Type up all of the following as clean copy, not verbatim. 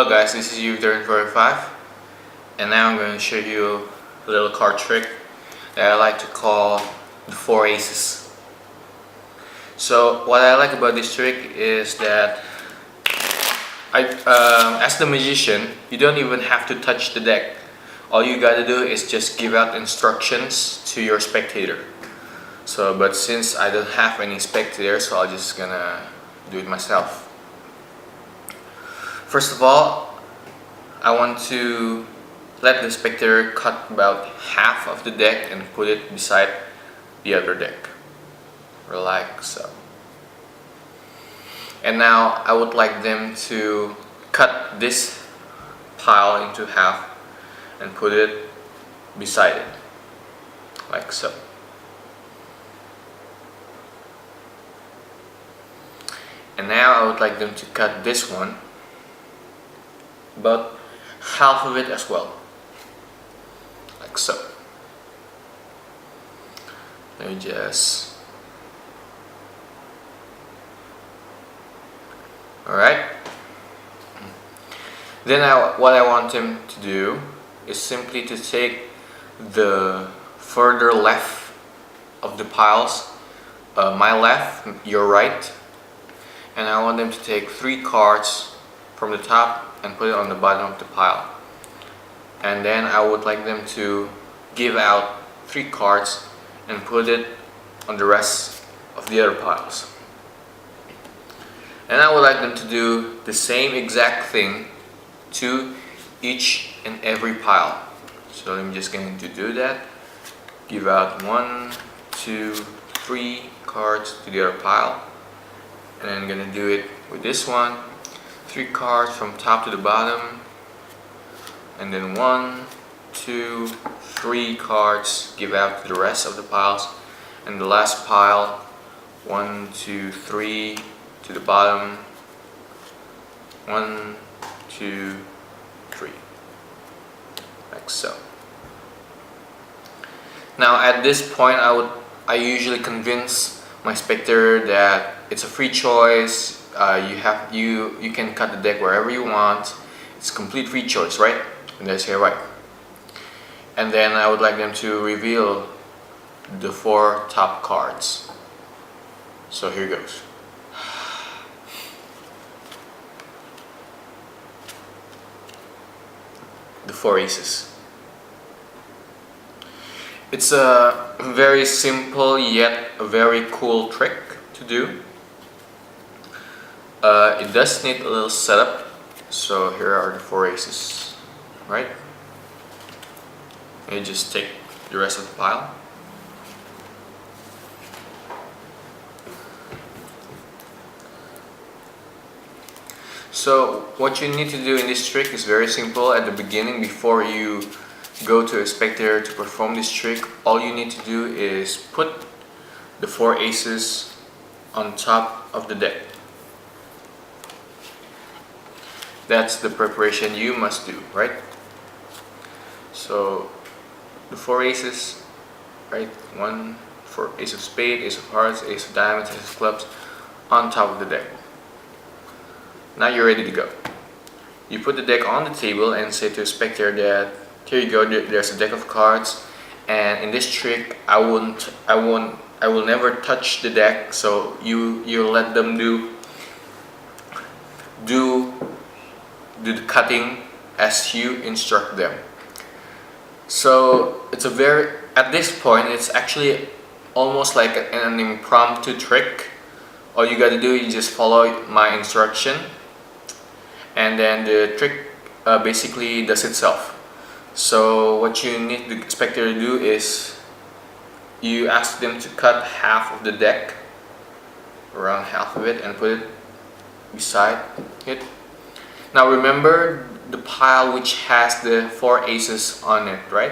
Hello guys, this is U-Turn45 and now I'm going to show you a little card trick that I like to call the 4 aces. So what I like about this trick is that as the magician, you don't even have to touch the deck. All you gotta do is just give out instructions to your spectator. But since I don't have any spectators, so I'm just gonna do it myself. First of all, I want to let the spectator cut about half of the deck and put it beside the other deck, like so. And now I would like them to cut this pile into half and put it beside it, like so. And now I would like them to cut this one, about half of it as well, like so. Let me just... Alright. Then what I want them to do is simply to take the further left of the piles, my left, your right, and I want them to take 3 cards from the top and put it on the bottom of the pile. And then I would like them to give out 3 cards and put it on the rest of the other piles. And I would like them to do the same exact thing to each and every pile. So I'm just going to do that. Give out 1, 2, 3 cards to the other pile. And then I'm going to do it with this one. 3 cards from top to the bottom, and then 1, 2, 3 cards give out to the rest of the piles, and the last pile 1, 2, 3 to the bottom, 1, 2, 3, like so. Now at this point I usually convince my spectator that it's a free choice. You can cut the deck wherever you want. It's complete free choice, right? And they say right. And then I would like them to reveal the 4 top cards. So here goes. The 4 aces. It's a very simple yet a very cool trick to do. It does need a little setup, so here are the 4 aces, right? And you just take the rest of the pile. So what you need to do in this trick is very simple. At the beginning, before you go to a spectator to perform this trick, all you need to do is put the 4 aces on top of the deck. That's the preparation you must do, right? So the 4 aces, right? 1 for ace of spades, ace of hearts, ace of diamonds, ace of clubs on top of the deck. Now you're ready to go. You put the deck on the table and say to a spectator that here you go, there's a deck of cards, and in this trick I will never touch the deck, so you let them do the cutting as you instruct them. So it's at this point it's actually almost like an impromptu trick. All you gotta do is just follow my instruction, and then the trick basically does itself. So what you need the spectator to do is you ask them to cut half of the deck, around half of it, and put it beside it. Now remember the pile which has the 4 aces on it, right?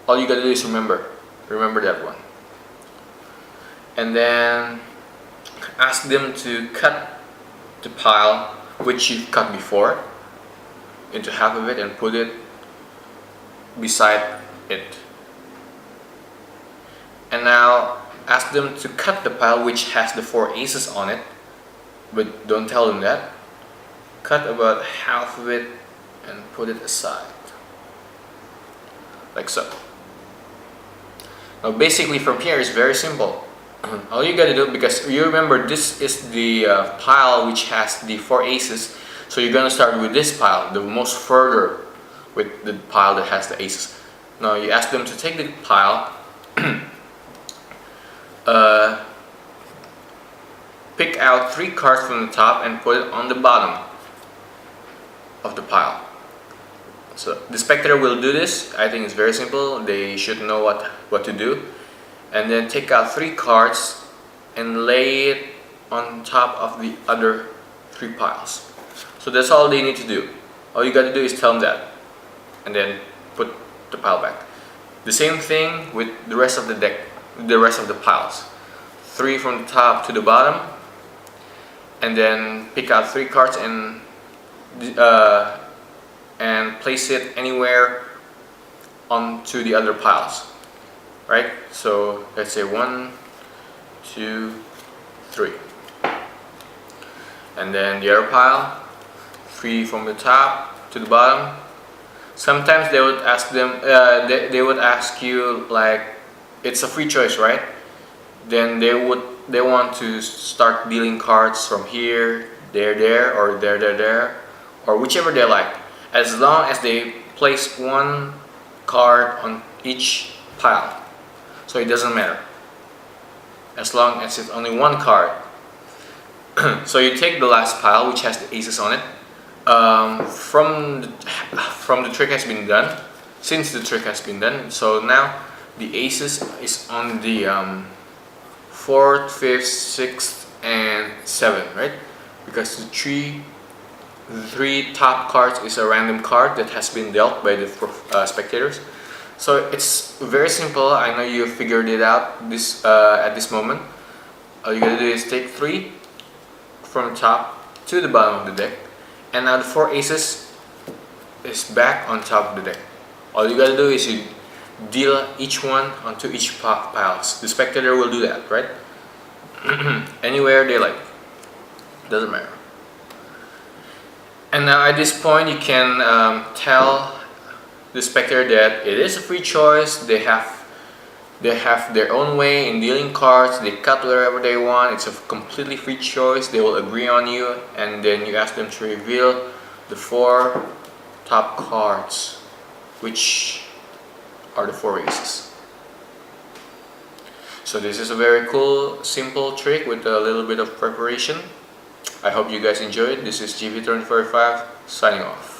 All you gotta do is remember that one. And then ask them to cut the pile which you've cut before into half of it and put it beside it. And now ask them to cut the pile which has the 4 aces on it, but don't tell them that. cut about half of it and put it aside, like so. Now basically from here is very simple. All you gotta do, because you remember this is the pile which has the 4 aces, so you're gonna start with this pile, the most further with the pile that has the aces. Now you ask them to take the pile, pick out 3 cards from the top and put it on the bottom of the pile. So the spectator will do this. I think it's very simple. They should know what to do. And then take out 3 cards and lay it on top of the other 3 piles. So that's all they need to do. All you gotta do is tell them that, and then put the pile back. The same thing with the rest of the deck, the rest of the piles. 3 from the top to the bottom, and then pick out 3 cards and place it anywhere onto the other piles. Right? So let's say 1, 2, 3, and then the other pile, 3 from the top to the bottom. Sometimes they would ask them, they would ask you like, it's a free choice, right? Then they want to start dealing cards from here, there, or there, or whichever they like, as long as they place 1 card on each pile. So it doesn't matter, as long as it's only 1 card. So you take the last pile which has the aces on it. From the trick has been done, since the trick has been done, so now the aces is on the 4th, 5th, 6th, and 7th, right? Because the 3 top cards is a random card that has been dealt by the spectators. So it's very simple. I know you figured it out at this moment. All you gotta do is take 3 from the top to the bottom of the deck, and now the 4 aces is back on top of the deck. All you gotta do is you deal each one onto each piles. The spectator will do that, right? Anywhere they like, doesn't matter. And now at this point you can tell the spectator that it is a free choice. They have their own way in dealing cards. They cut wherever they want. It's a completely free choice. They will agree on you, and then you ask them to reveal the 4 top cards, which are the 4 aces. So this is a very cool, simple trick with a little bit of preparation. I hope you guys enjoyed. This is GV245 signing off.